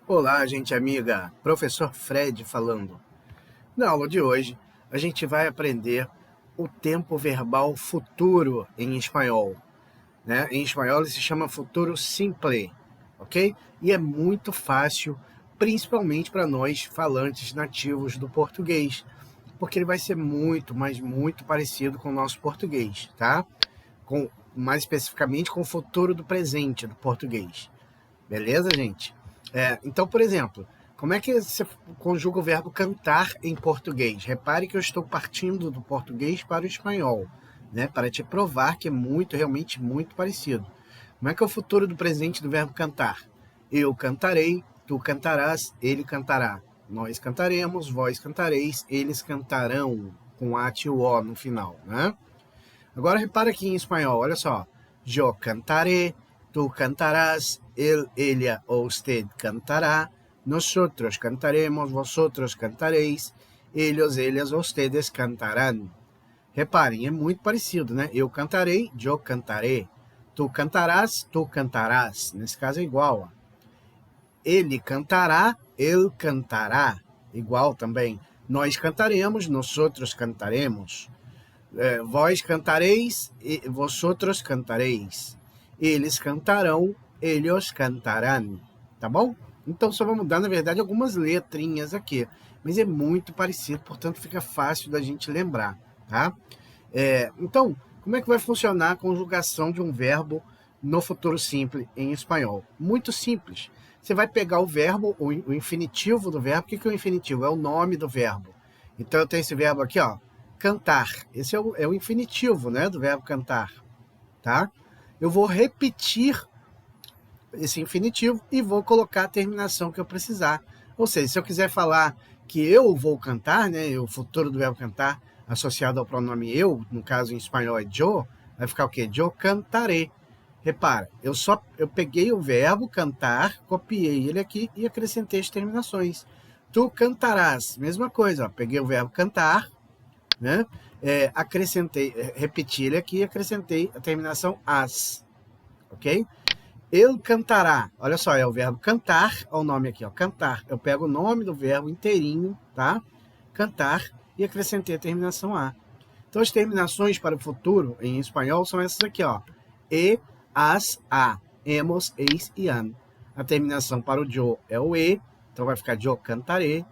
Olá, gente amiga, professor Fred falando. Na aula de hoje, a gente vai aprender o tempo verbal futuro em espanhol, né? Em espanhol ele se chama futuro simple, ok? E é muito fácil, principalmente para nós falantes nativos do português, porque ele vai ser muito, mas muito parecido com o nosso português, tá? Mais especificamente com o futuro do presente do português. Beleza, gente? Então, por exemplo, como é que você conjuga o verbo cantar em português? Repare que eu estou partindo do português para o espanhol, né? Para te provar que é realmente muito parecido. Como é que é o futuro do presente do verbo cantar? Eu cantarei, tu cantarás, ele cantará. Nós cantaremos, vós cantareis, eles cantarão, com a e o o no final, né? Agora repara aqui em espanhol, olha só. Eu cantaré, tu cantarás, él, ella o usted cantará, nosotros cantaremos, vosotros cantaréis, ellos, ellas o ustedes cantarán. Reparem, é muito parecido, né? Eu cantarei, eu cantaré. Tu cantarás. Nesse caso é igual. Ó. Ele cantará, ele cantará. Igual também. Nós cantaremos, nós outros cantaremos. Vós cantareis, e vosotros cantareis. Eles cantarão, eles cantarão. Tá bom? Então só vamos mudar, na verdade, algumas letrinhas aqui. Mas é muito parecido, portanto fica fácil da gente lembrar. Tá? Então, como é que vai funcionar a conjugação de um verbo no futuro simples em espanhol? Muito simples. Você vai pegar o verbo, o infinitivo do verbo. O que é o infinitivo? É o nome do verbo. Então eu tenho esse verbo aqui, ó, cantar. Esse é o infinitivo, né, do verbo cantar, tá? Eu vou repetir esse infinitivo e vou colocar a terminação que eu precisar. Ou seja, se eu quiser falar que eu vou cantar, né, o futuro do verbo cantar associado ao pronome eu, no caso em espanhol é yo, vai ficar o quê? Yo cantaré. Repara, eu peguei o verbo cantar, copiei ele aqui e acrescentei as terminações. Tu cantarás, mesma coisa, ó, peguei o verbo cantar, né? Repeti ele aqui e acrescentei a terminação as, ok? Ele cantará, olha só, é o verbo cantar, olha o nome aqui, ó, cantar. Eu pego o nome do verbo inteirinho, tá? Cantar e acrescentei a terminação a. Então as terminações para o futuro em espanhol são essas aqui, ó. E, as, a, hemos, eis e an. A terminação para o yo é o e, então vai ficar yo cantaré,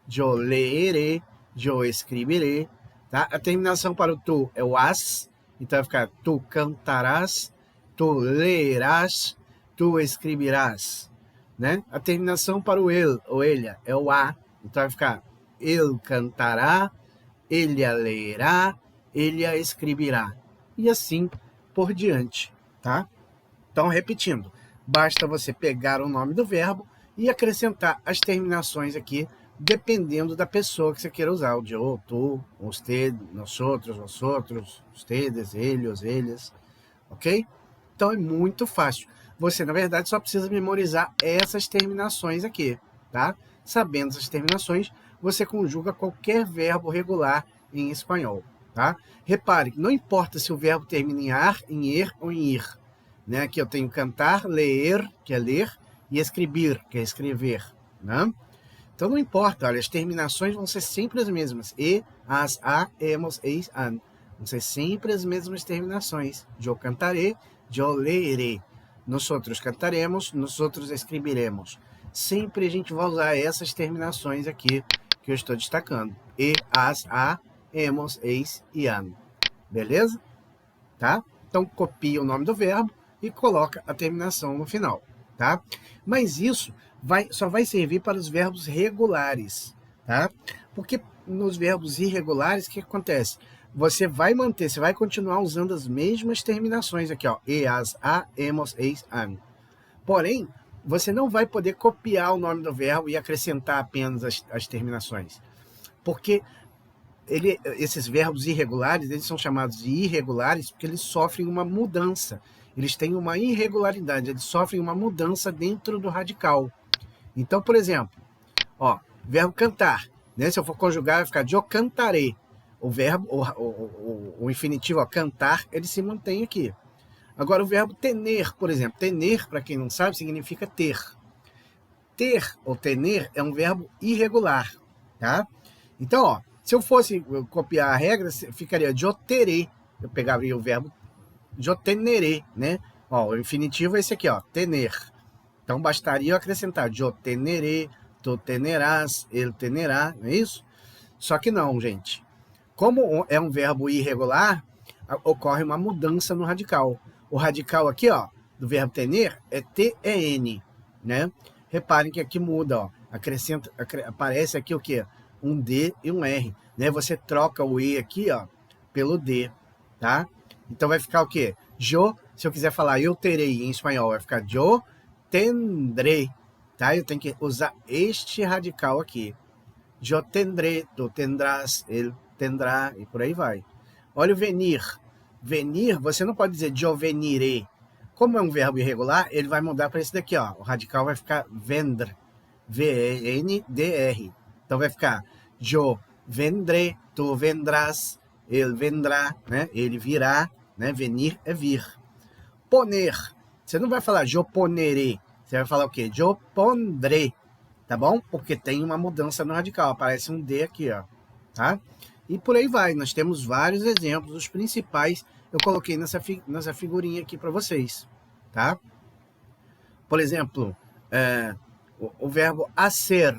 yo leeré, yo escribiré. Tá? A terminação para o tu é o as, então vai ficar tu cantarás, tu lerás, tu escreverás. Né? A terminação para o ele ou elha é o a, então vai ficar ele cantará, ele a lerá, ele a escreverá. E assim por diante, tá? Então, repetindo, basta você pegar o nome do verbo e acrescentar as terminações aqui, dependendo da pessoa que você queira usar. O eu, tu, usted, nós outros, vosotros, ustedes, eles, eles, ok? Então é muito fácil. Você, na verdade, só precisa memorizar essas terminações aqui, tá? Sabendo essas terminações, você conjuga qualquer verbo regular em espanhol, tá? Repare, não importa se o verbo termina em ar, em er ou em ir. Né? Aqui eu tenho cantar, ler, que é ler, e escrever, que é escrever, né? Então não importa, olha, as terminações vão ser sempre as mesmas. E, as, a, hemos, eis, an. Vão ser sempre as mesmas terminações. Eu cantaré, eu lerei. Nós outros cantaremos, nós outros escreveremos. Sempre a gente vai usar essas terminações aqui que eu estou destacando. E, as, a, hemos, eis e an. Beleza? Tá? Então copia o nome do verbo e coloca a terminação no final, tá? Mas isso só vai servir para os verbos regulares, tá? Porque nos verbos irregulares, o que acontece? Você vai continuar usando as mesmas terminações aqui, ó. E, as, a, hemos, eis, an. Porém, você não vai poder copiar o nome do verbo e acrescentar apenas as terminações. Porque esses verbos irregulares, eles são chamados de irregulares porque eles sofrem uma mudança. Eles têm uma irregularidade, eles sofrem uma mudança dentro do radical. Então, por exemplo, ó, verbo cantar, né? Se eu for conjugar, vai ficar eu cantarei. O verbo, o infinitivo, ó, cantar, ele se mantém aqui. Agora, o verbo tener, por exemplo, tener, para quem não sabe, significa ter. Ter ou tener é um verbo irregular, tá? Então, ó, se eu fosse copiar a regra, ficaria yo terei. Eu pegaria o verbo yo teneré, né? Ó, o infinitivo é esse aqui, ó, tener. Então, bastaria eu acrescentar yo teneré, tu tenerás, ele tenerá, não é isso? Só que não, gente. Como é um verbo irregular, ocorre uma mudança no radical. O radical aqui, ó, do verbo tener é T-E-N, né? Reparem que aqui muda, ó. Aparece aqui o quê? Um D e um R, né? Você troca o E aqui, ó, pelo D, tá? Então vai ficar o quê? Se eu quiser falar eu terei em espanhol, vai ficar yo tendré, tá? Eu tenho que usar este radical aqui. Yo tendré, tu tendrás, ele tendrá, e por aí vai. Olha o venir. Venir, você não pode dizer yo veniré. Como é um verbo irregular, ele vai mudar para esse daqui, ó. O radical vai ficar vendre, V-E-N-D-R. Então vai ficar yo vendré, tu vendrás, ele vendrá, né? Ele virá, né? Venir é vir. Poner. Você não vai falar yo poneré. Você vai falar o quê? Yo pondré. Tá bom? Porque tem uma mudança no radical. Aparece um D aqui, ó. Tá? E por aí vai. Nós temos vários exemplos. Os principais eu coloquei nessa figurinha aqui para vocês. Tá? Por exemplo, o verbo hacer,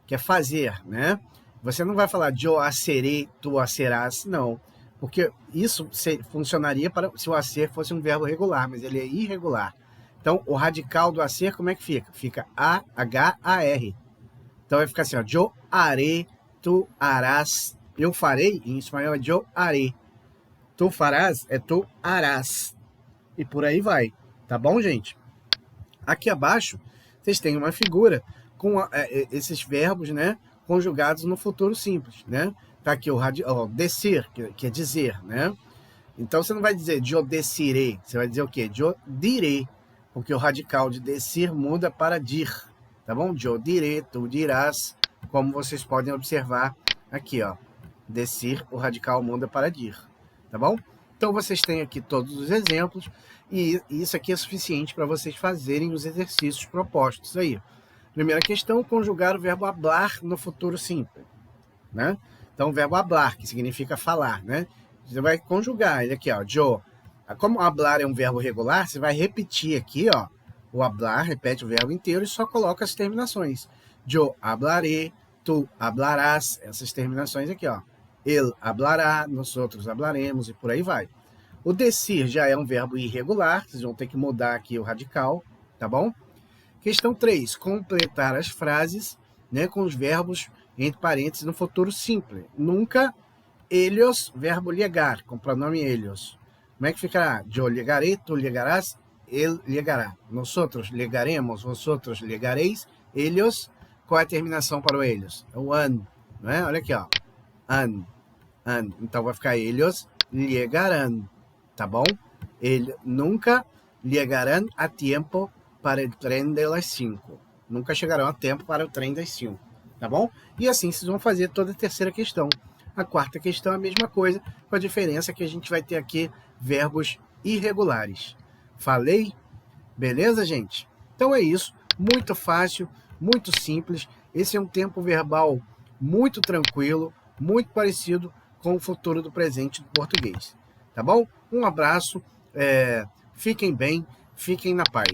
que é fazer, né? Você não vai falar yo haceré, tu hacerás, não. Porque isso funcionaria se o hacer fosse um verbo regular, mas ele é irregular. Então, o radical do hacer, como é que fica? Fica A-H-A-R. Então, vai ficar assim, ó. Yo haré, tu harás. Eu farei, em espanhol, é yo haré. Tu farás, é tu harás. E por aí vai. Tá bom, gente? Aqui abaixo, vocês têm uma figura com esses verbos, né? Conjugados no futuro simples, né? Tá aqui o decir, que é dizer, né? Então, você não vai dizer yo deciré. Você vai dizer o quê? Yo diré. Porque o radical de decir muda para dir, tá bom? Yo diré, tu dirás, como vocês podem observar aqui, ó. Decir, o radical muda para dir, tá bom? Então, vocês têm aqui todos os exemplos, e isso aqui é suficiente para vocês fazerem os exercícios propostos aí. Primeira questão, conjugar o verbo hablar no futuro simples, né? Então, o verbo hablar, que significa falar, né? Você vai conjugar ele aqui, ó, yo. Como hablar é um verbo regular, você vai repetir aqui, ó, o hablar, repete o verbo inteiro e só coloca as terminações. Yo hablaré, tu hablarás, essas terminações aqui, ó. Ele hablará, nós outros hablaremos e por aí vai. O decir já é um verbo irregular, vocês vão ter que mudar aqui o radical, tá bom? Questão 3, completar as frases, né, com os verbos entre parênteses no futuro simples. Nunca ellos, verbo ligar, com pronome ellos. Como é que ficará? Yo ligaré, tu ligarás, ele ligará. Nós outros ligaremos, vosotros ligareis, ellos. Qual é a terminação para o ellos? É o an, não é? Olha aqui, ó. An. Então vai ficar ellos ligarán, tá bom? Nunca ligarán a tempo para o trem de las 5. Nunca chegarão a tempo para o trem das 5, tá bom? E assim vocês vão fazer toda a terceira questão. A quarta questão é a mesma coisa, com a diferença que a gente vai ter aqui verbos irregulares. Falei? Beleza, gente? Então é isso. Muito fácil, muito simples. Esse é um tempo verbal muito tranquilo, muito parecido com o futuro do presente do português. Tá bom? Um abraço, fiquem bem, fiquem na paz.